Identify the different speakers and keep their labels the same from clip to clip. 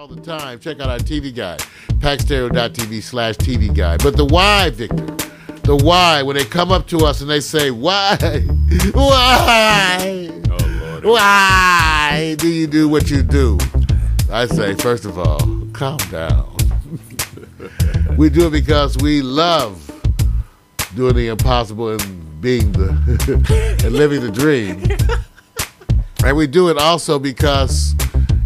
Speaker 1: all the time. Check out our TV guide, packstereo.tv/TV guide. But the why, Victor, the why, when they come up to us and they say, why, why do you do what you do? I say, first of all, calm down. We do it because we love doing the impossible and being and living the dream. And we do it also because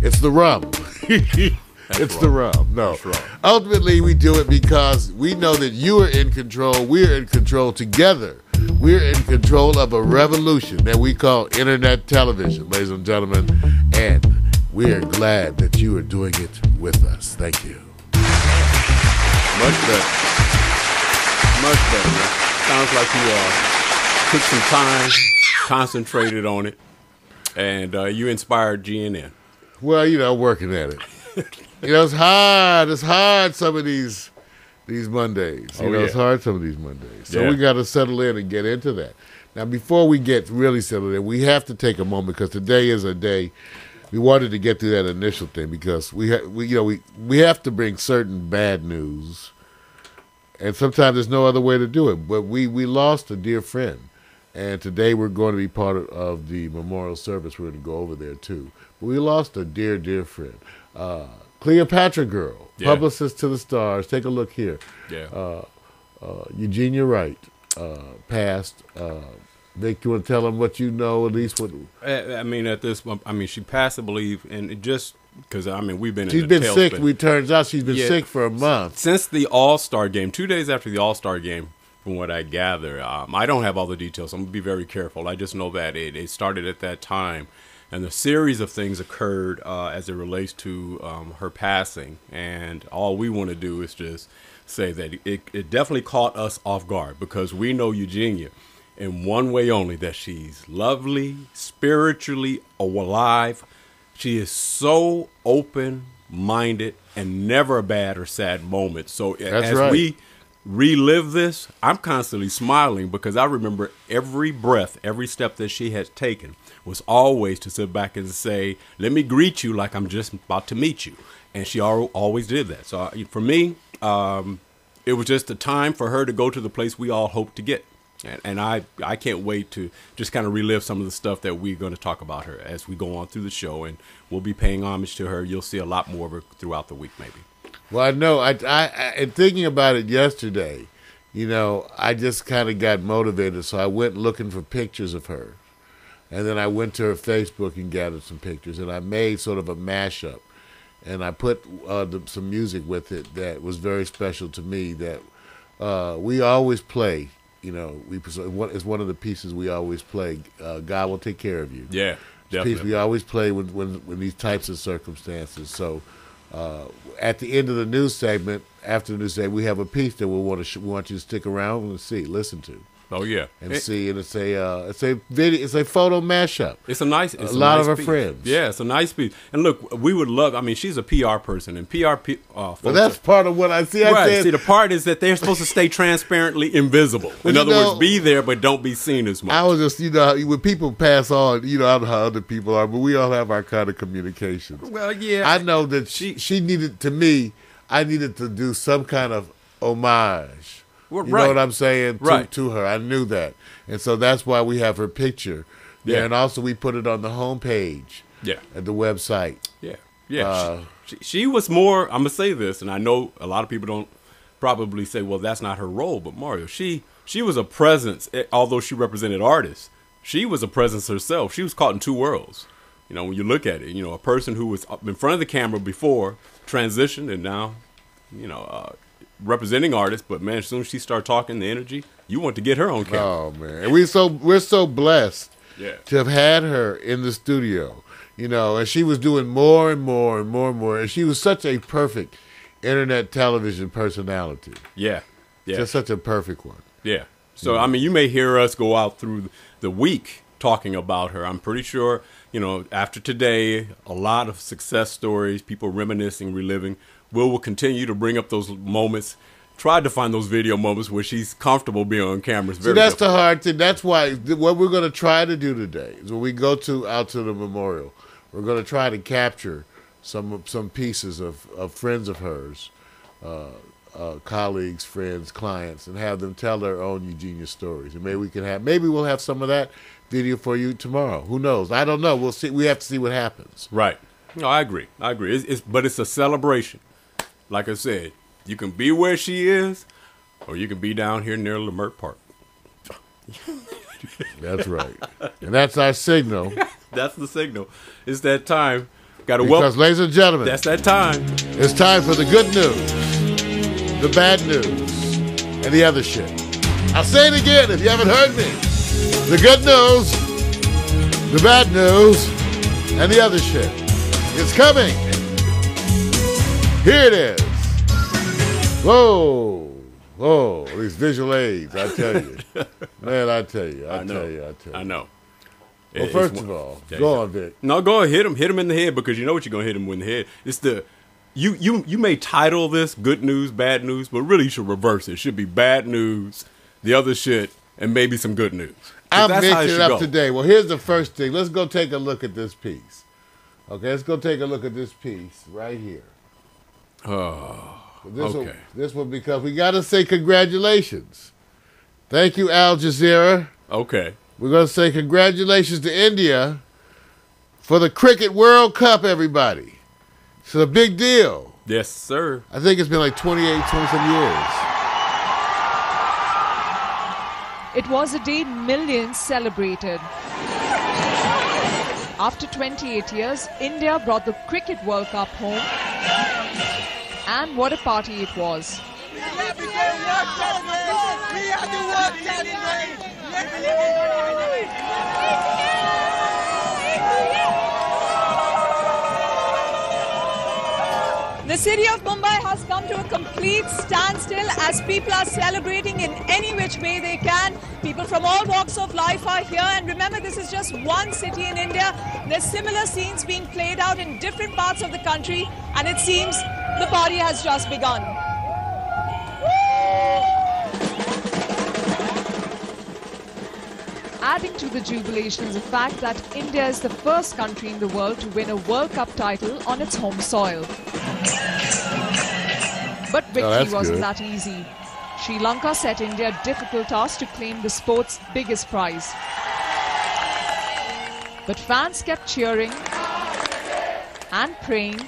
Speaker 1: it's the rum. The rum. No. Ultimately, we do it because we know that you are in control. We're in control together. We're in control of a revolution that we call internet television, ladies and gentlemen. And we are glad that you are doing it with us. Thank you.
Speaker 2: Much better. Much better, man. Sounds like you took some time, concentrated on it, and you inspired GNN.
Speaker 1: Well, working at it. It's hard. It's hard some of these Mondays. It's hard some of these Mondays. So we got to settle in and get into that. Now, before we get really settled in, we have to take a moment because today is a day. We wanted to get through that initial thing because we have to bring certain bad news, and sometimes there's no other way to do it. But we lost a dear friend, and today we're going to be part of the memorial service. We're going to go over there too. But we lost a dear, dear friend, Cleopatra Girl, publicist to the stars. Take a look here. Eugenia Wright passed. Vic, you want to tell them what you know, at least what?
Speaker 2: She passed, I believe, and it just because we've been.
Speaker 1: She's been sick. Turns out she's been sick for a month
Speaker 2: since the All-Star game. 2 days after the All-Star game, from what I gather. I don't have all the details. I'm gonna be very careful. I just know that it started at that time, and the series of things occurred as it relates to her passing. And all we want to do is just say that it definitely caught us off guard because we know Eugenia in one way only, that she's lovely, spiritually alive. She is so open-minded and never a bad or sad moment. So as we relive this, I'm constantly smiling because I remember every breath, every step that she has taken was always to sit back and say, let me greet you like I'm just about to meet you. And she always did that. So for me, it was just a time for her to go to the place we all hope to get. And I can't wait to just kind of relive some of the stuff that we're going to talk about her as we go on through the show, and we'll be paying homage to her. You'll see a lot more of her throughout the week, maybe.
Speaker 1: Well, I know. I thinking about it yesterday, I just kind of got motivated, so I went looking for pictures of her, and then I went to her Facebook and gathered some pictures, and I made sort of a mashup, and I put some music with it that was very special to me that we always play. It's one of the pieces we always play. God will take care of you.
Speaker 2: Yeah, definitely.
Speaker 1: Piece we always play when these types of circumstances. So, at the end of the news segment, after the news segment, we have a piece that we want you to stick around and listen to.
Speaker 2: Oh yeah,
Speaker 1: and see, and it's a video, it's a photo mashup.
Speaker 2: It's a lot
Speaker 1: of her friends.
Speaker 2: Yeah, it's a nice piece. And look, we would love. She's a PR person, and PR.
Speaker 1: Well, that's part of what I see.
Speaker 2: See, the part is that they're supposed to stay transparently invisible. In other words, be there but don't be seen as much.
Speaker 1: I was just, when people pass on, I don't know how other people are, but we all have our kind of communications.
Speaker 2: Well, yeah,
Speaker 1: I know that she needed to me. I needed to do some kind of homage. You know what I'm saying? To her. I knew that. And so that's why we have her picture there. And also we put it on the homepage at the website.
Speaker 2: Yeah. She was more, I'm going to say this, and I know a lot of people don't probably say, well, that's not her role. But Mario, she was a presence, although she represented artists. She was a presence herself. She was caught in two worlds. When you look at it, a person who was in front of the camera before transitioned and now, representing artists, but man, as soon as she started talking, the energy, you want to get her on camera.
Speaker 1: Oh man, and we're so blessed to have had her in the studio, and she was doing more and more and more and more, and she was such a perfect internet television personality. Just such a perfect one.
Speaker 2: So you may hear us go out through the week talking about her. I'm pretty sure after today, a lot of success stories, people reminiscing, reliving. We'll continue to bring up those moments. Try to find those video moments where she's comfortable being on camera.
Speaker 1: See, that's the hard thing. That's why what we're going to try to do today is when we go out to the memorial, we're going to try to capture some pieces of friends of hers, colleagues, friends, clients, and have them tell their own Eugenia stories. And maybe we'll have some of that video for you tomorrow. Who knows? I don't know. We'll see. We have to see what happens.
Speaker 2: Right. No, I agree. But it's a celebration. Like I said, you can be where she is, or you can be down here near Lamert Park.
Speaker 1: That's right. And that's our signal.
Speaker 2: That's the signal. It's that time.
Speaker 1: Because, ladies and gentlemen,
Speaker 2: that's that time.
Speaker 1: It's time for the good news, the bad news, and the other shit. I'll say it again if you haven't heard me. The good news, the bad news, and the other shit. It's coming. Here it is. Whoa. These visual aids, I tell you. Man, I tell you.
Speaker 2: I know.
Speaker 1: Well, first of all, go on, Vic.
Speaker 2: No, go ahead. Hit him in the head, because you know what you're gonna hit him in the head. It's you may title this "Good News, Bad News," but really you should reverse it. It should be bad news, the other shit, and maybe some good news.
Speaker 1: I'm mixing it up today. Well, here's the first thing. Let's go take a look at this piece. Okay, let's go take a look at this piece right here. This one, because we got to say congratulations. Thank you, Al Jazeera.
Speaker 2: Okay.
Speaker 1: We're going to say congratulations to India for the Cricket World Cup, everybody. It's a big deal.
Speaker 2: Yes, sir.
Speaker 1: I think it's been like 20-some years.
Speaker 3: It was a day millions celebrated. After 28 years, India brought the Cricket World Cup home. And what a party it was. The city of Mumbai has come to a complete standstill as people are celebrating in any which way they can. People from all walks of life are here, and remember, this is just one city in India. There's similar scenes being played out in different parts of the country, and it seems the party has just begun. Adding to the jubilation is the fact that India is the first country in the world to win a World Cup title on its home soil. But victory wasn't that easy. Sri Lanka set India a difficult task to claim the sport's biggest prize. But fans kept cheering and praying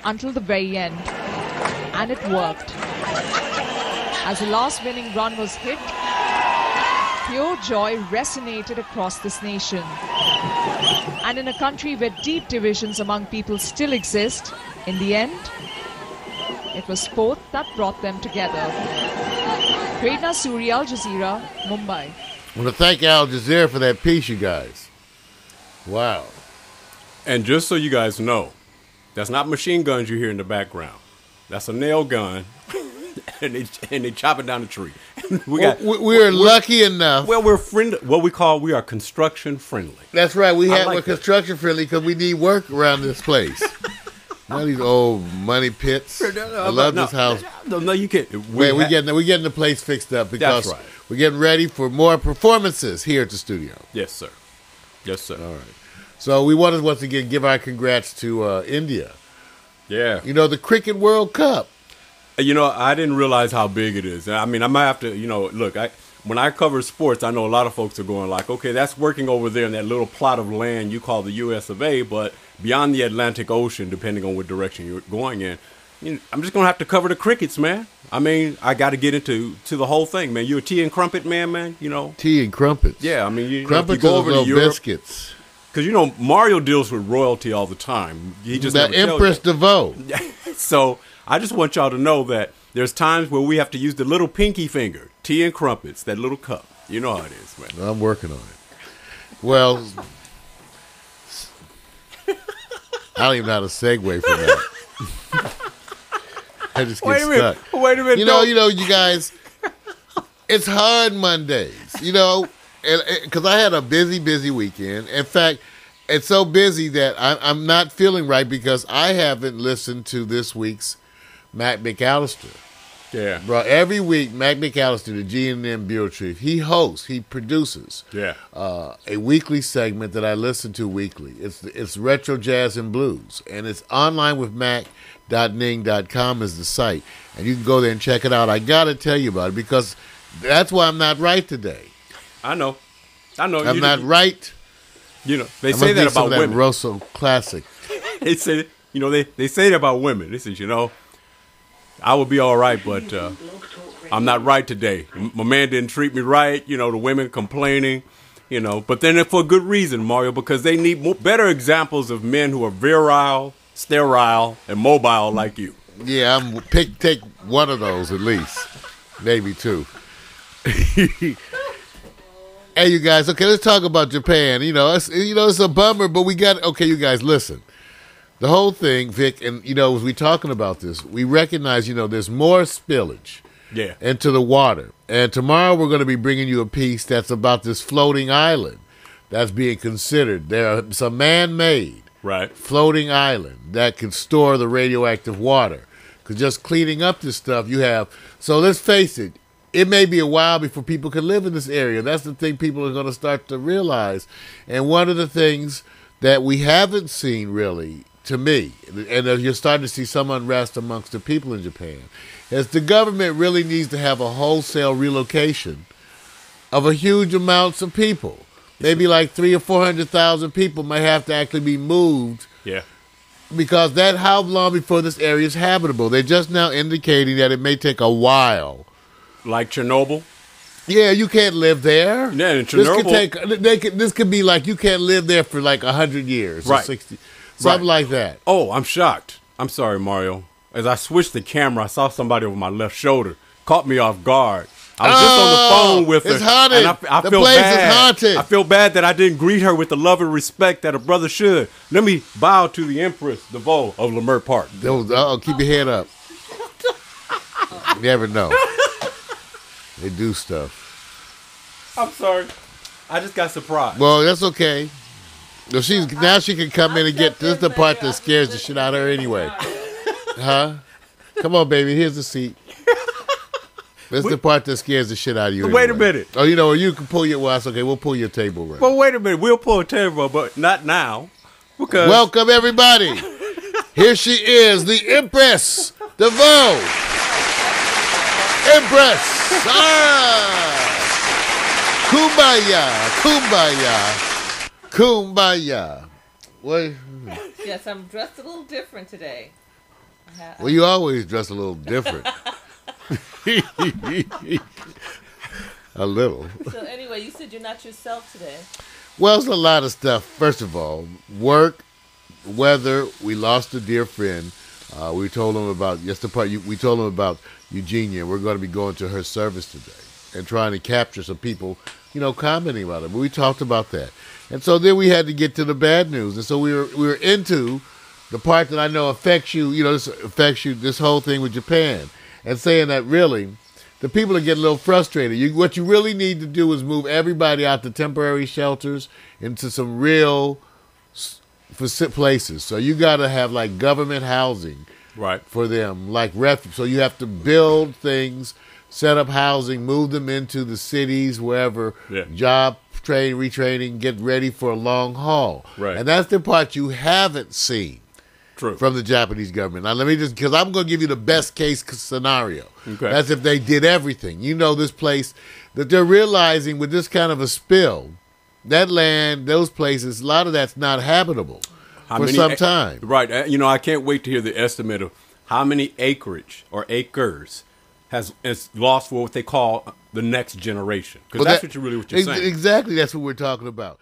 Speaker 3: until the very end. And it worked. As the last winning run was hit, pure joy resonated across this nation. And in a country where deep divisions among people still exist, in the end, it was sport that brought them together. Prerna Suri, Al Jazeera, Mumbai.
Speaker 1: I want to thank Al Jazeera for that piece, you guys. Wow.
Speaker 2: And just so you guys know, that's not machine guns you hear in the background. That's a nail gun. And they chop it down the tree.
Speaker 1: We're lucky enough.
Speaker 2: Well, we are construction friendly.
Speaker 1: That's right. We're construction friendly because we need work around this place. Not these old money pits. I love this house.
Speaker 2: No, you can't.
Speaker 1: We're getting the place fixed up because we're getting ready for more performances here at the studio.
Speaker 2: Yes, sir.
Speaker 1: All right. So we want to once again give our congrats to India.
Speaker 2: Yeah.
Speaker 1: You know, the Cricket World Cup.
Speaker 2: You know, I didn't realize how big it is. I mean, I might have to, look, when I cover sports, I know a lot of folks are going like, okay, that's working over there in that little plot of land you call the U.S. of A., but beyond the Atlantic Ocean, depending on what direction you're going in, I'm just going to have to cover the crickets, man. I mean, I got to get into the whole thing, man. You a tea and crumpet man,
Speaker 1: Tea and crumpets.
Speaker 2: Yeah, I mean,
Speaker 1: crumpets
Speaker 2: you go over
Speaker 1: are
Speaker 2: to Europe,
Speaker 1: biscuits.
Speaker 2: Because, Mario deals with royalty all the time. He just
Speaker 1: the Empress DeVoe.
Speaker 2: So I just want y'all to know that there's times where we have to use the little pinky finger, tea and crumpets, that little cup. You know how it is, man.
Speaker 1: I'm working on it. Well, I don't even know how to segue from that. I just get stuck.
Speaker 2: Wait a minute.
Speaker 1: You guys, it's hard Mondays, because I had a busy weekend. In fact, it's so busy that I'm not feeling right because I haven't listened to this week's Matt McAllister.
Speaker 2: Yeah.
Speaker 1: Bro, every week, Mac McAllister, the G&M Bureau Chief, he produces a weekly segment that I listen to weekly. It's Retro Jazz and Blues, and it's online with mac.ning.com is the site, and you can go there and check it out. I got to tell you about it because that's why I'm not right today.
Speaker 2: I know.
Speaker 1: I'm not right.
Speaker 2: You know, they say that about women.
Speaker 1: Rosso classic.
Speaker 2: They say, they say that about women. They say, I would be all right, but I'm not right today. My man didn't treat me right. The women complaining, But then for good reason, Mario, because they need better examples of men who are virile, sterile, and mobile like you.
Speaker 1: Yeah, take one of those at least. Maybe two. Hey, you guys. Okay, let's talk about Japan. It's a bummer, but we got. Okay, you guys, listen. The whole thing, Vic, and as we talking about this, we recognize there's more spillage into the water. And tomorrow we're going to be bringing you a piece that's about this floating island that's being considered. There's a man-made floating island that can store the radioactive water. Because just cleaning up this stuff, you have. So let's face it. It may be a while before people can live in this area. That's the thing people are going to start to realize. And one of the things that we haven't seen really, to me, and you're starting to see some unrest amongst the people in Japan, is the government really needs to have a wholesale relocation of a huge amounts of people. Maybe like 300,000 or 400,000 people might have to actually be moved.
Speaker 2: Yeah.
Speaker 1: Because how long before this area is habitable? They're just now indicating that it may take a while.
Speaker 2: Like Chernobyl?
Speaker 1: Yeah, you can't live there.
Speaker 2: Yeah, in Chernobyl.
Speaker 1: This could be like you can't live there for like 100 years or 60. Something like that.
Speaker 2: Oh, I'm shocked. I'm sorry, Mario. As I switched the camera, I saw somebody over my left shoulder. Caught me off guard. I was just on the phone with her.
Speaker 1: It's haunted.
Speaker 2: And I
Speaker 1: the
Speaker 2: feel
Speaker 1: place
Speaker 2: bad.
Speaker 1: is haunted.
Speaker 2: I feel bad that I didn't greet her with the love and respect that a brother should. Let me bow to the Empress DeVoe of Leimert Park.
Speaker 1: Keep your head up. You never know. They do stuff.
Speaker 2: I'm sorry. I just got surprised.
Speaker 1: Well, that's okay. Now she can come in and get this. Is the part that scares the shit out of her anyway. Huh? Come on, baby. Here's the seat. That's the part that scares the shit out of you.
Speaker 2: Wait a minute.
Speaker 1: Oh, you can pull your. Well, that's okay. We'll pull your table right.
Speaker 2: Well, wait a minute. We'll pull a table, but not now. Because
Speaker 1: welcome everybody. Here she is, the Empress DeVoe. Empress. Kumbaya. What?
Speaker 4: Yes, I'm dressed a little different today.
Speaker 1: Well, you always dress a little different. A little.
Speaker 4: So anyway, you said you're not yourself today.
Speaker 1: Well, it's a lot of stuff. First of all, work, weather. We lost a dear friend. We told him about we told him about Eugenia. We're going to be going to her service today and trying to capture some people, commenting about it. But we talked about that, and so then we had to get to the bad news, and so we were into the part that I know affects you. This affects you. This whole thing with Japan, and saying that really, the people are getting a little frustrated. What you really need to do is move everybody out to temporary shelters into some real places. So you got to have like government housing for them, like refuge. So you have to build things, set up housing, move them into the cities, wherever, job, retraining, get ready for a long haul.
Speaker 2: Right.
Speaker 1: And that's the part you haven't seen from the Japanese government. Now, let me because I'm going to give you the best case scenario.
Speaker 2: Okay.
Speaker 1: That's if they did everything. This place that they're realizing with this kind of a spill, that land, those places, a lot of that's not habitable for some time.
Speaker 2: Right. I can't wait to hear the estimate of how many acreage or acres is lost for what they call the next generation. Because that's what you're saying.
Speaker 1: Exactly. That's what we're talking about.